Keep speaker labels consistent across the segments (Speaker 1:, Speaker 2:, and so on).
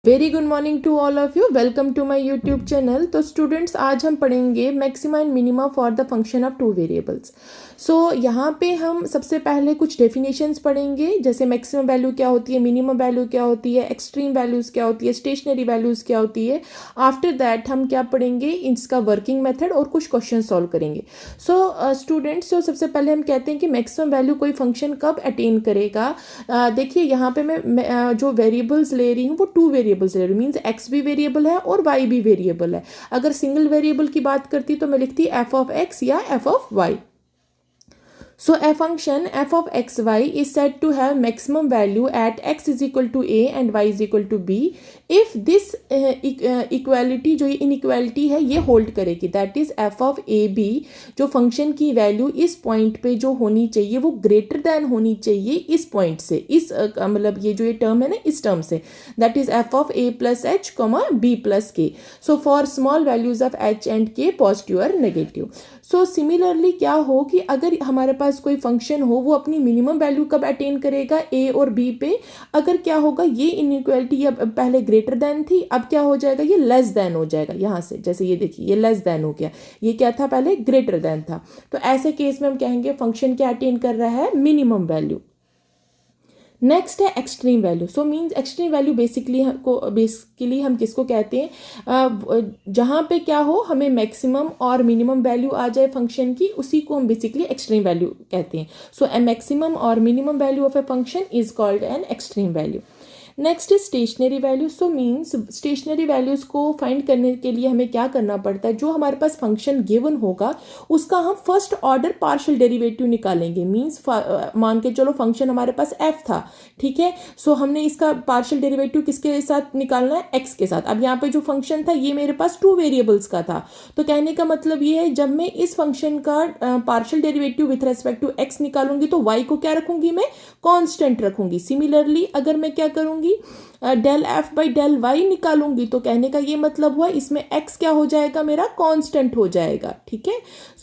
Speaker 1: Very good morning to all of you, welcome to my YouTube channel. तो students, आज हम पढ़ेंगे maxima and minima for the function of two variables. So यहाँ पे हम सबसे पहले कुछ डेफिनेशंस पढ़ेंगे, जैसे मैक्सिमम वैल्यू क्या होती है, मिनिमम वैल्यू क्या होती है, एक्सट्रीम वैल्यूज़ क्या होती है, स्टेशनरी वैल्यूज़ क्या होती है। आफ्टर दैट हम क्या पढ़ेंगे, इसका वर्किंग मेथड और कुछ क्वेश्चन सॉल्व करेंगे। सो स्टूडेंट्स, तो सबसे पहले हम कहते हैं कि मैक्सिमम वैल्यू कोई फंक्शन कब अटेन करेगा। देखिए यहाँ पे मैं जो वेरिएबल्स ले रही हूँ वो टू वेरिएबल्स ले रही हूँ, मीन्स एक्स भी वेरिएबल है और वाई भी वेरिएबल है। अगर सिंगल वेरिएबल की बात करती तो मैं लिखती एफ ऑफ एक्स या f of y. So a function f of xy is said to have maximum value at x is equal to a and y is equal to b if this equality, जो ये inequality है ये hold करेगी, that is f of a b जो function की value इस point पे जो होनी चाहिए वो greater than होनी चाहिए इस point से, इस मतलब ये जो ये term है ना इस term से, that is f of a plus h comma b plus k. So for small values of h and k positive or negative. So similarly क्या हो कि अगर हमारे पास कोई फंक्शन हो वो अपनी मिनिमम वैल्यू कब अटेन करेगा, ए और बी पे। अगर क्या होगा, ये इनइक्वालिटी ये पहले ग्रेटर देन थी, अब क्या हो जाएगा, ये लेस देन हो जाएगा। यहाँ से जैसे ये देखिए ये लेस देन हो गया, ये क्या था पहले ग्रेटर देन था। तो ऐसे केस में हम कहेंगे फंक्शन क्या अटेन कर रहा है, मिनिमम वैल्यू। नेक्स्ट है extreme value. So means extreme value basically हम किसको कहते हैं, जहाँ पे क्या हो हमें मैक्सिमम और मिनिमम वैल्यू आ जाए फंक्शन की, उसी को हम बेसिकली एक्सट्रीम वैल्यू कहते हैं। सो ए मैक्सिमम और minimum value of a function is called an extreme value. Next is stationary value. So means stationary values को फाइंड करने के लिए हमें क्या करना पड़ता है, जो हमारे पास फंक्शन गिवन होगा उसका हम फर्स्ट ऑर्डर पार्शियल डेरिवेटिव निकालेंगे। मीन्स मान के चलो फंक्शन हमारे पास एफ था, ठीक है। सो हमने इसका पार्शियल डेरिवेटिव किसके साथ निकालना है, एक्स के साथ। अब यहाँ पे जो फंक्शन था ये मेरे पास टू वेरिएबल्स का था, तो कहने का मतलब ये है जब मैं इस फंक्शन का partial derivative with respect to X निकालूंगी तो वाई को क्या रखूंगी, मैं कांस्टेंट रखूंगी। सिमिलरली अगर मैं क्या करूंगी, del F by del Y निकालूंगी तो कहने का ये मतलब हुआ इसमें एक्स क्या हो जाएगा, मेरा कांस्टेंट हो जाएगा, ठीक है।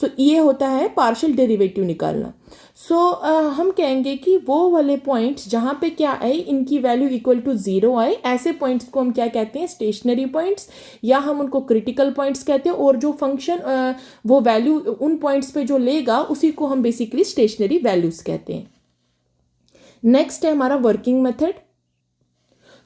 Speaker 1: सो ये होता है पार्शियल डेरिवेटिव निकालना। सो हम कहेंगे कि वो वाले पॉइंट्स जहाँ पे क्या आए इनकी वैल्यू इक्वल टू जीरो आए, ऐसे पॉइंट्स को हम क्या कहते हैं, स्टेशनरी पॉइंट्स, या हम उनको क्रिटिकल पॉइंट्स कहते हैं। और जो फंक्शन वो वैल्यू उन पॉइंट्स पे जो लेगा उसी को हम बेसिकली स्टेशनरी वैल्यूज कहते हैं। नेक्स्ट है हमारा working method.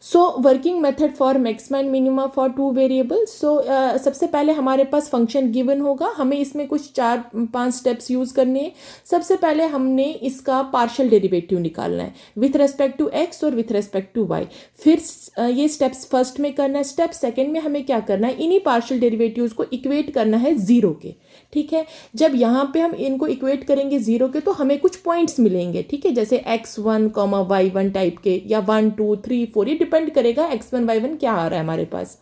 Speaker 1: So working method for maxima and minima for two variables. So सबसे पहले हमारे पास फंक्शन गिवन होगा, हमें इसमें कुछ 4-5 स्टेप्स यूज़ करने हैं। सबसे पहले हमने इसका पार्शियल डेरिवेटिव निकालना है विथ रेस्पेक्ट टू एक्स और विथ रेस्पेक्ट टू वाई। फिर ये स्टेप्स फर्स्ट में करना है। स्टेप सेकेंड में हमें क्या करना है, इन्हीं पार्शियल डेरिवेटिव्स को इक्वेट करना है जीरो के, ठीक है। जब यहाँ पे हम इनको इक्वेट करेंगे जीरो के तो हमें कुछ पॉइंट्स मिलेंगे, ठीक है, जैसे x1, y1 टाइप के, या 1, 2, 3, 4, ये डिपेंड करेगा x1, y1 क्या आ रहा है हमारे पास।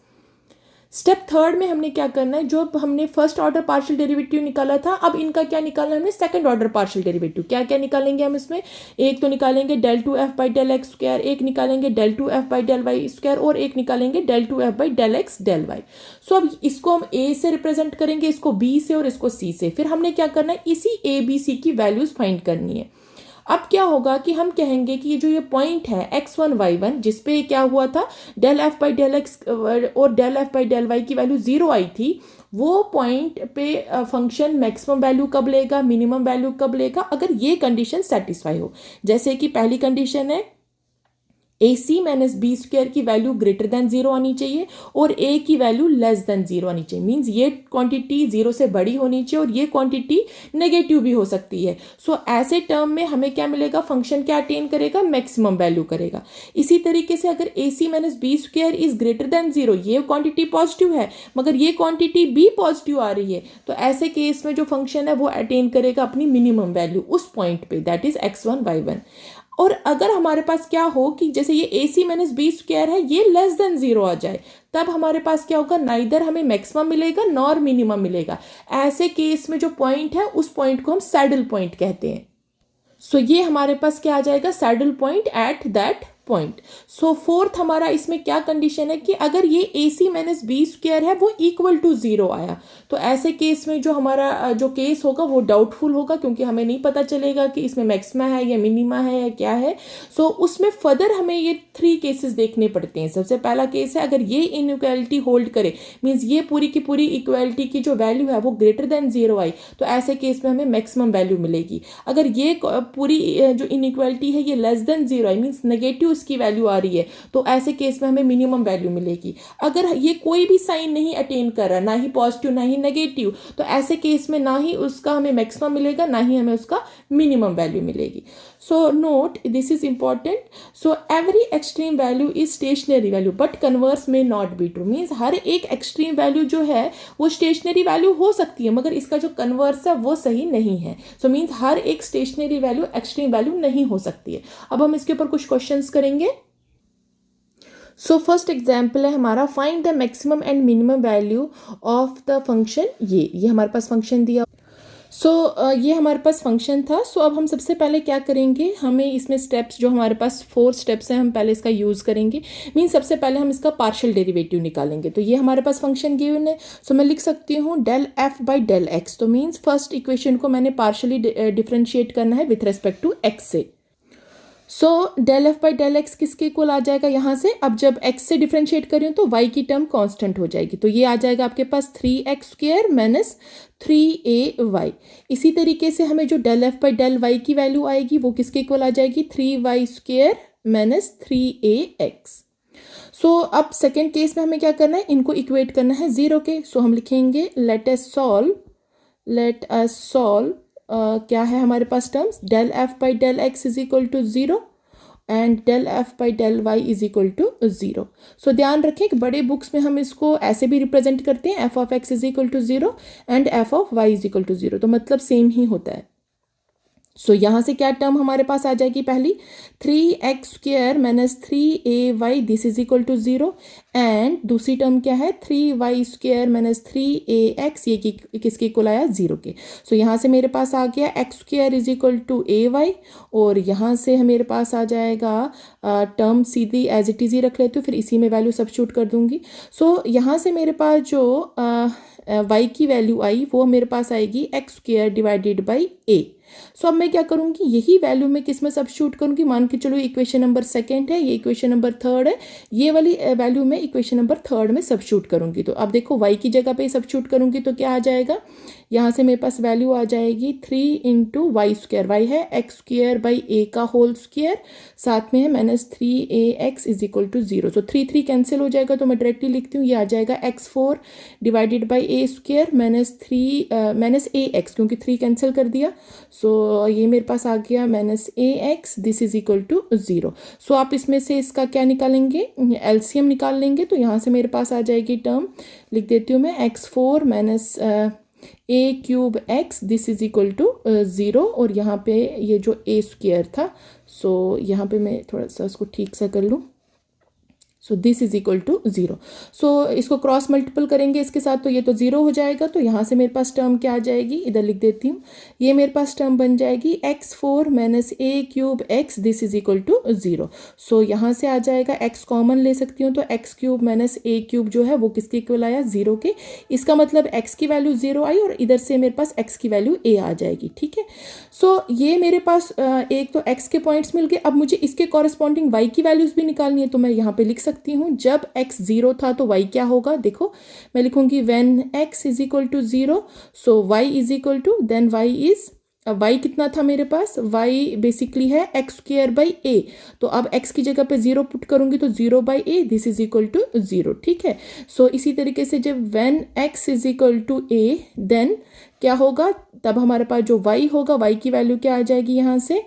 Speaker 1: स्टेप थर्ड में हमने क्या करना है, जो हमने फर्स्ट ऑर्डर पार्शियल डेरिवेटिव निकाला था अब इनका क्या निकालना है, हमने सेकंड ऑर्डर पार्शियल डेरिवेटिव। क्या क्या निकालेंगे हम इसमें, एक तो निकालेंगे del two F by del x square, एक निकालेंगे del two F by del Y square, और एक निकालेंगे del two F by del X del Y. So अब इसको हम ए से रिप्रेजेंट करेंगे, इसको बी से और इसको सी से। फिर हमने क्या करना है, इसी ए बी सी की वैल्यूज फाइंड करनी है। अब क्या होगा कि हम कहेंगे कि ये जो ये पॉइंट है x1, y1 जिसपे क्या हुआ था, del F by del X और del F by del Y की वैल्यू जीरो आई थी, वो पॉइंट पे फंक्शन मैक्सिमम वैल्यू कब लेगा, मिनिमम वैल्यू कब लेगा, अगर ये कंडीशन सेटिस्फाई हो। जैसे कि पहली कंडीशन है ए सी माइनस बी स्क्वायर की वैल्यू ग्रेटर देन जीरो आनी चाहिए और ए की वैल्यू लेस देन जीरो आनी चाहिए। मीन्स ये क्वांटिटी जीरो से बड़ी होनी चाहिए और ये क्वांटिटी नेगेटिव भी हो सकती है। सो ऐसे टर्म में हमें क्या मिलेगा, फंक्शन क्या अटेन करेगा, मैक्सिमम वैल्यू करेगा। इसी तरीके से अगर A C minus B square is greater than zero, ये क्वांटिटी पॉजिटिव है मगर ये क्वांटिटी भी पॉजिटिव आ रही है, तो ऐसे केस में जो फंक्शन है वो अटेन करेगा अपनी मिनिमम वैल्यू उस पॉइंट पे, दैट इज x1, y1। और अगर हमारे पास क्या हो कि जैसे ये ए सी माइनस बी स्क्वायर है ये लेस देन जीरो आ जाए, तब हमारे पास क्या होगा, नाइदर हमें मैक्सिमम मिलेगा नॉर मिनिमम मिलेगा। ऐसे केस में जो पॉइंट है उस पॉइंट को हम सैडल पॉइंट कहते हैं। सो ये हमारे पास क्या आ जाएगा, saddle point at that point. So fourth हमारा इसमें क्या कंडीशन है कि अगर ये AC माइनस बी स्क्वायर है वो इक्वल टू 0 आया, तो ऐसे केस में जो हमारा जो केस होगा वो डाउटफुल होगा, क्योंकि हमें नहीं पता चलेगा कि इसमें मैक्सिमा है या मिनिमा है या क्या है। सो उसमें फर्दर हमें ये 3 केसेस देखने पड़ते हैं। सबसे पहला केस है अगर ये इनइक्वालिटी होल्ड करे, मीन्स ये पूरी की पूरी इक्वालिटी की जो वैल्यू है वो ग्रेटर देन 0 आई, तो ऐसे केस में हमें मैक्सिमम वैल्यू मिलेगी। अगर ये पूरी जो इनइक्वालिटी है ये लेस देन 0 आई, मीन्स नेगेटिव उसकी वैल्यू आ रही है, तो ऐसे केस में हमें मिनिमम वैल्यू मिलेगी। अगर ये कोई भी साइन नहीं अटेन कर रहा, ना ही पॉजिटिव ना ही नेगेटिव, तो ऐसे केस में ना ही उसका हमें मैक्सिमम मिलेगा ना ही हमें उसका मिनिमम वैल्यू मिलेगी। So note this is important. So every extreme value is stationary value but converse may not be true, means हर एक एक्सट्रीम वैल्यू जो है वो स्टेशनरी वैल्यू हो सकती है, मगर इसका जो कन्वर्स है वो सही नहीं है। सो मीन्स हर एक स्टेशनरी वैल्यू एक्सट्रीम वैल्यू नहीं हो सकती है। अब हम इसके ऊपर कुछ क्वेश्चंस करेंगे। सो फर्स्ट एग्जाम्पल है हमारा, find the maximum and minimum value of the function. ये हमारे पास फंक्शन दिया। ये हमारे पास फंक्शन था। अब हम सबसे पहले क्या करेंगे, हमें इसमें स्टेप्स जो हमारे पास 4 स्टेप्स हैं हम पहले इसका यूज़ करेंगे। मीन्स सबसे पहले हम इसका पार्शियल डेरिवेटिव निकालेंगे। तो ये हमारे पास फंक्शन गिवन है। मैं लिख सकती हूँ del F by del x. तो मीन्स फर्स्ट इक्वेशन को मैंने पार्शियली डिफ्रेंशिएट करना है विथ रेस्पेक्ट टू एक्स से। Del F by del x किसके इक्वल आ जाएगा यहाँ से, अब जब x से डिफ्रेंशिएट करें तो y की टर्म कांस्टेंट हो जाएगी, तो ये आ जाएगा आपके पास 3x स्क्वायर माइनस 3ay। इसी तरीके से हमें जो del F by del y की वैल्यू आएगी वो किसके इक्वल आ जाएगी, 3y स्क्वायर माइनस 3ax। अब सेकेंड केस में हमें क्या करना है, इनको इक्वेट करना है 0 के। हम लिखेंगे लेट अस सॉल्व क्या है हमारे पास terms, del F by del X is equal to 0 and del F by del Y is equal to 0। ध्यान रखें कि बड़े बुक्स में हम इसको ऐसे भी रिप्रेजेंट करते हैं, f of x is equal to 0 and f of y is equal to 0, तो मतलब सेम ही होता है। यहाँ से क्या टर्म हमारे पास आ जाएगी, पहली 3x square minus 3ay this is equal to 0 and दूसरी टर्म क्या है 3y स्क्वायर माइनस 3ax, ये किसके इक्वल आया 0 के। यहाँ से मेरे पास आ गया x square is equal to ay, और यहाँ से मेरे पास आ जाएगा टर्म सीधी एज इट इज ही रख लेती हूँ, फिर इसी में वैल्यू सब्स्टिट्यूट कर दूंगी। यहाँ से मेरे पास जो y की वैल्यू आई वो मेरे पास आएगी x square divided by a। अब मैं क्या करूंगी, यही वैल्यू में किस में सब्स्टिट्यूट करूंगी, मान के चलो इक्वेशन नंबर 2 है, ये इक्वेशन नंबर 3 है, ये वाली वैल्यू में इक्वेशन नंबर 3 में सब्स्टिट्यूट करूंगी। तो अब देखो y की जगह पे सब्स्टिट्यूट करूंगी तो क्या आ जाएगा, यहाँ से मेरे पास वैल्यू आ जाएगी 3 इंटू वाई स्क्वायर, वाई है एक्स स्क्वायर बाई ए का होल स्क्वायर, साथ में है minus 3ax is equal to 0। 3 cancel हो जाएगा, तो मैं डायरेक्टली लिखती हूँ, ये आ जाएगा x4 divided by A square minus ax, क्योंकि 3 कैंसिल कर दिया। ये मेरे पास आ गया minus ax this is equal to 0। आप इसमें से इसका क्या निकालेंगे, एलसीएम निकाल लेंगे। तो यहाँ से मेरे पास आ जाएगी टर्म, लिख देती हूँ मैं x4 minus a cube x this is equal to 0, और यहाँ पे ये जो a स्क्वायर था, यहाँ पे मैं थोड़ा सा उसको ठीक सा कर लूँ। This is equal to 0। इसको क्रॉस मल्टीपल करेंगे इसके साथ, तो ये तो 0 हो जाएगा। तो यहाँ से मेरे पास टर्म क्या आ जाएगी, इधर लिख देती हूँ, ये मेरे पास टर्म बन जाएगी x4 minus a cube x this is equal to 0। यहाँ से आ जाएगा x कॉमन ले सकती हूँ, तो x cube minus a cube जो है वो किसके इक्वल आया 0 के। इसका मतलब x की वैल्यू 0 आई और इधर से मेरे पास x की वैल्यू a आ जाएगी, ठीक है। ये मेरे पास एक तो x के पॉइंट्स मिल गए। अब मुझे इसके कॉरेस्पॉन्डिंग y की वैल्यूज भी निकालनी है, तो मैं यहाँ पे लिख सकती हूँ, जब x 0 था तो y क्या होगा, देखो मैं लिखूंगी when x is equal to 0 y is equal to then y is, अब y कितना था मेरे पास, y बेसिकली है x स्क्वायर बाई a, तो अब x की जगह पे 0 पुट करूंगी तो 0 by a this is equal to 0, ठीक है। इसी तरीके से जब when x is equal to a then क्या होगा, तब हमारे पास जो y होगा, y की वैल्यू क्या आ जाएगी यहाँ से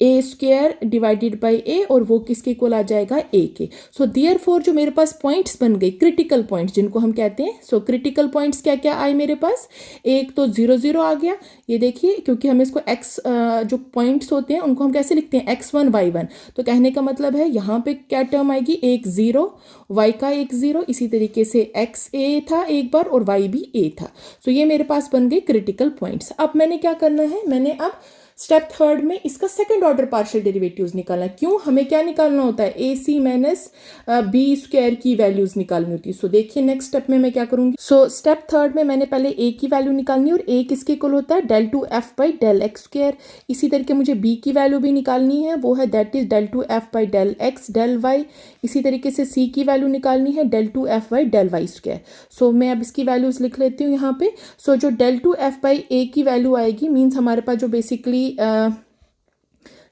Speaker 1: ए स्क्वायर डिवाइडेड बाई ए, और वो किसके इक्वल आ जाएगा ए के। देयरफॉर जो मेरे पास पॉइंट्स बन गए, क्रिटिकल पॉइंट्स जिनको हम कहते हैं, क्रिटिकल पॉइंट्स क्या क्या आए मेरे पास, एक तो 0 0 आ गया, ये देखिए, क्योंकि हम इसको x जो पॉइंट्स होते हैं उनको हम कैसे लिखते हैं x1 y1, तो कहने का मतलब है यहाँ पे क्या टर्म आएगी, एक 0 y का एक 0, इसी तरीके से x a था एक बार और y भी a था। ये मेरे पास बन गए क्रिटिकल पॉइंट्स। अब मैंने क्या करना है, मैंने अब स्टेप थर्ड में इसका सेकंड ऑर्डर पार्शियल डेरिवेटिव्स निकालना है। क्यों, हमें क्या निकालना होता है, ए सी माइनस बी स्क्वायर की वैल्यूज निकालनी होती है। सो देखिए नेक्स्ट स्टेप में मैं क्या करूंगी। सो स्टेप थर्ड में मैंने पहले ए की वैल्यू निकालनी है और ए किसके इक्वल होता है, del two F by del x square. इसी तरीके मुझे बी की वैल्यू भी निकालनी है, वो है that is del two F by del X del Y. इसी तरीके से सी की वैल्यू निकालनी है, del two F by del Y square. So मैं अब इसकी वैल्यूज लिख लेती हूँ यहाँ पे। सो जो del two F by a की वैल्यू आएगी, मीन्स हमारे पास जो basically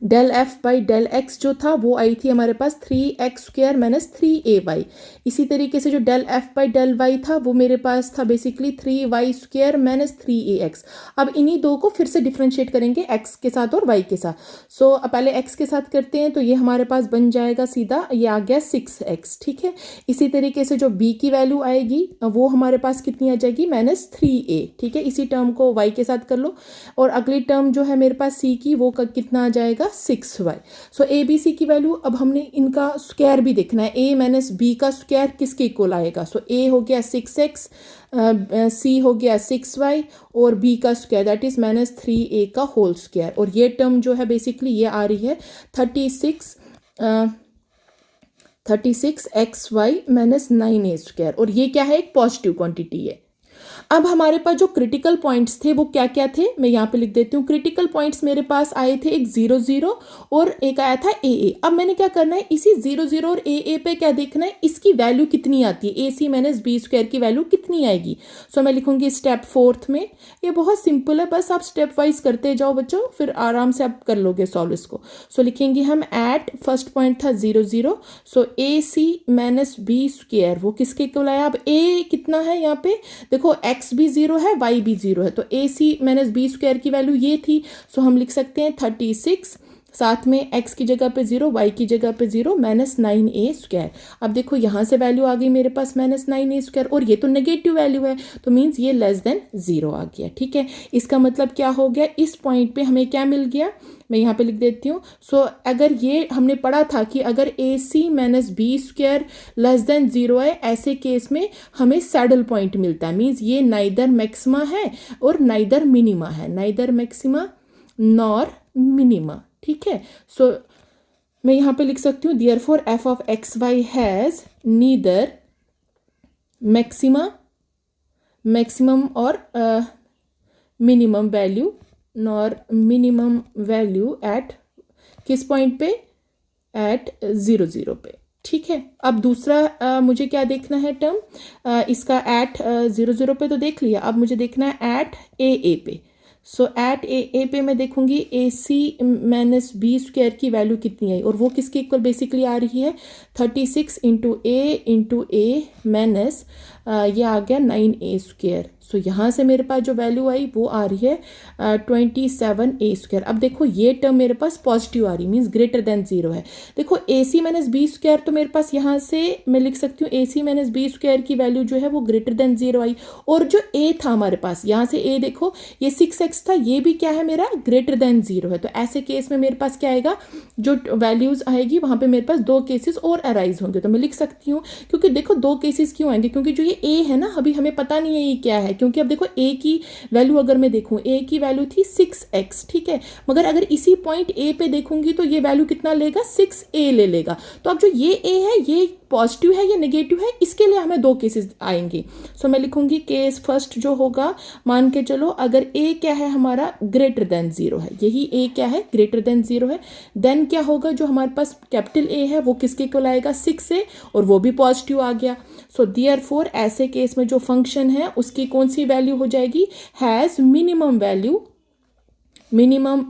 Speaker 1: del F by del x जो था वो आई थी हमारे पास 3x स्क्वायर माइनस 3ay। इसी तरीके से जो del F by del y था वो मेरे पास था basically 3y square minus 3ax। अब इन्हीं दो को फिर से डिफ्रेंशिएट करेंगे x के साथ और y के साथ। सो पहले x के साथ करते हैं, तो ये हमारे पास बन जाएगा सीधा, ये आ गया 6x, ठीक है। इसी तरीके से जो b की वैल्यू आएगी वो हमारे पास कितनी आ जाएगी, माइनस 3a, ठीक है। इसी टर्म को y के साथ कर लो, और अगली टर्म जो है मेरे पास c की, वो कितना आ जाएगा, 6y। So A B C की वैल्यू, अब हमने इनका स्क्वायर भी देखना है, a माइनस बी का स्क्वायर किसके इक्वल आएगा। सो a हो गया 6x, c हो गया 6y, और b का square that is minus 3a का होल स्क्वायर। और ये टर्म जो है बेसिकली ये आ रही है 36xy माइनस 9a स्क्वायर, और ये क्या है, एक पॉजिटिव क्वांटिटी है। अब हमारे पास जो क्रिटिकल पॉइंट्स थे वो क्या क्या थे, मैं यहाँ पे लिख देती हूँ। क्रिटिकल पॉइंट्स मेरे पास आए थे, एक 0 0 और एक आया था ए ए। अब मैंने क्या करना है, इसी 0 0 और ए ए पे क्या देखना है, इसकी वैल्यू कितनी आती है, ए सी माइनस बी स्क्वायर की वैल्यू कितनी आएगी। सो मैं लिखूंगी स्टेप फोर्थ में, ये बहुत सिंपल है, बस आप स्टेप वाइज करते जाओ बच्चों, फिर आराम से आप कर लोगे सॉल्व इसको। सो लिखेंगे हम एट, फर्स्ट पॉइंट था 0 0, सो ए सी माइनस बी स्क्वायर वो किसके इक्वल आया। अब ए कितना है यहाँ पे, देखो x भी 0 है, y भी 0 है, तो ए सी माइनस बी स्क्वायर की वैल्यू ये थी। सो हम लिख सकते हैं 36, साथ में x की जगह पे 0, y की जगह पे 0, माइनस 9a स्क्वायर। अब देखो यहाँ से वैल्यू आ गई मेरे पास माइनस 9a स्क्वायर, और ये तो नेगेटिव वैल्यू है, तो मीन्स ये लेस देन 0 आ गया, ठीक है। इसका मतलब क्या हो गया, इस पॉइंट पे हमें क्या मिल गया, मैं यहाँ पे लिख देती हूँ। सो अगर ये हमने पढ़ा था कि अगर A C minus B square less than 0 है, ऐसे केस में हमें सैडल पॉइंट मिलता है। मीन्स ये नाइदर मैक्सिमा है और नाइदर मिनिमा है, नाइदर मैक्सिमा नॉर मिनिमा, ठीक है। सो मैं यहाँ पे लिख सकती हूँ therefore F of X Y has neither maximum और minimum value nor minimum value at किस पॉइंट पे, एट 0 0 पे, ठीक है। अब दूसरा मुझे क्या देखना है टर्म, इसका एट 0 0 पे तो देख लिया, अब मुझे देखना है एट ए ए पे। सो एट ए ए पे मैं देखूंगी ए सी माइनस बी स्क्वायर की वैल्यू कितनी आई, और वो किसके इक्वल बेसिकली आ रही है, 36 इंटू ए माइनस ये आ गया 9a स्क्वायर। सो यहाँ से मेरे पास जो वैल्यू आई वो आ रही है 27a स्क्वायर। अब देखो ये टर्म मेरे पास पॉजिटिव आ रही, मीन्स ग्रेटर देन 0 है। देखो ए सी माइनस बी स्क्वायर, तो मेरे पास यहाँ से मैं लिख सकती हूँ ए सी माइनस बी स्क्वायर की वैल्यू जो है वो ग्रेटर देन 0 आई, और जो ए था हमारे पास, यहाँ से ए देखो ये 6x था, ये भी क्या है मेरा, ग्रेटर देन 0 है। तो ऐसे केस में मेरे पास क्या आएगा, जो वैल्यूज आएगी वहाँ पे मेरे पास दो केसेस और अराइज होंगे। तो मैं लिख सकती हूँ, क्योंकि देखो दो केसेस क्यों आएंगे, क्योंकि जो ये ए है ना, अभी हमें पता नहीं है ये क्या है, क्योंकि अब देखो ए की वैल्यू अगर मैं देखूं, ए की वैल्यू थी 6x, ठीक है, मगर अगर इसी पॉइंट ए पे देखूंगी तो ये वैल्यू कितना लेगा, 6a ले लेगा। तो अब जो ये ए है ये पॉजिटिव है या नेगेटिव है, इसके लिए हमें दो केसेस आएंगे। सो मैं लिखूंगी केस फर्स्ट जो होगा, मान के चलो अगर ए क्या है हमारा, ग्रेटर देन 0 है, यही ए क्या है, ग्रेटर देन 0 है, देन क्या होगा, जो हमारे पास कैपिटल ए है वो किसके इक्वल आएगा, 6a, और वो भी पॉजिटिव आ गया। सो देयरफॉर ऐसे केस में जो फंक्शन है उसकी कौन सी वैल्यू हो जाएगी, हैज़ मिनिमम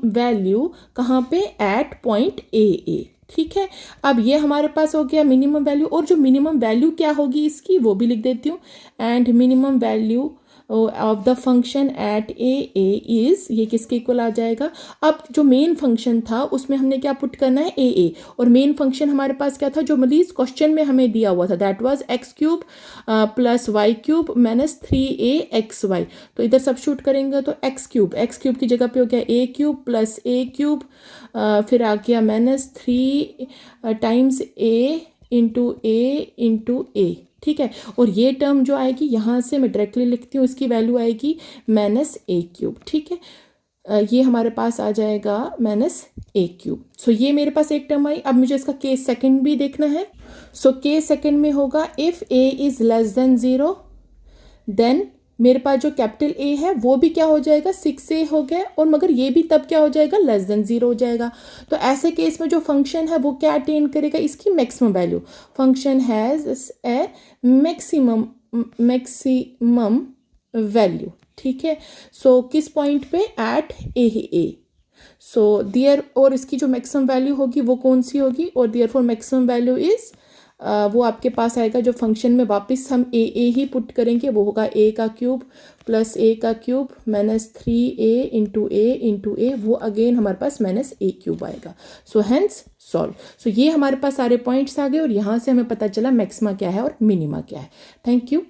Speaker 1: वैल्यू कहाँ पे, एट पॉइंट ए, ठीक है। अब ये हमारे पास हो गया मिनिमम वैल्यू, और जो मिनिमम वैल्यू क्या होगी इसकी वो भी लिख देती हूँ, and minimum value of the function at A is, ये किसके इक्वल आ जाएगा। अब जो मेन फंक्शन था उसमें हमने क्या पुट करना है, ए, और मेन फंक्शन हमारे पास क्या था, जो मरीज क्वेश्चन में हमें दिया हुआ था, that was x cube plus y cube minus 3axy। तो इधर सब्स्टिट्यूट करेंगे तो x क्यूब की जगह पे हो गया a cube plus a cube, फिर आ गया minus 3 times a into a, ठीक है। और ये टर्म जो आएगी यहाँ से मैं डायरेक्टली लिखती हूँ, इसकी वैल्यू आएगी माइनस a क्यूब, ठीक है। ये हमारे पास आ जाएगा -a³। सो ये मेरे पास एक टर्म आई। अब मुझे इसका केस सेकंड भी देखना है। सो केस सेकंड में होगा if a is less than 0, then मेरे पास जो कैपिटल A है वो भी क्या हो जाएगा, 6a हो गया, और मगर ये भी तब क्या हो जाएगा, लेस देन 0 हो जाएगा। तो ऐसे केस में जो फंक्शन है वो क्या अटेन करेगा, इसकी maximum value. Function has a maximum value, ठीक है। सो किस पॉइंट पे, एट a। सो दियर, और इसकी जो मैक्सिमम वैल्यू होगी वो कौन सी होगी, और दियर फॉर मैक्सिमम वैल्यू इज़ वो आपके पास आएगा जो फंक्शन में वापस हम ए ही पुट करेंगे, वो होगा a³ plus a³ -3a into a, वो अगेन हमारे पास -a³ आएगा। So hence solve. सो ये हमारे पास सारे पॉइंट्स आ गए, और यहाँ से हमें पता चला मैक्सिमा क्या है और मिनिमा क्या है। Thank you.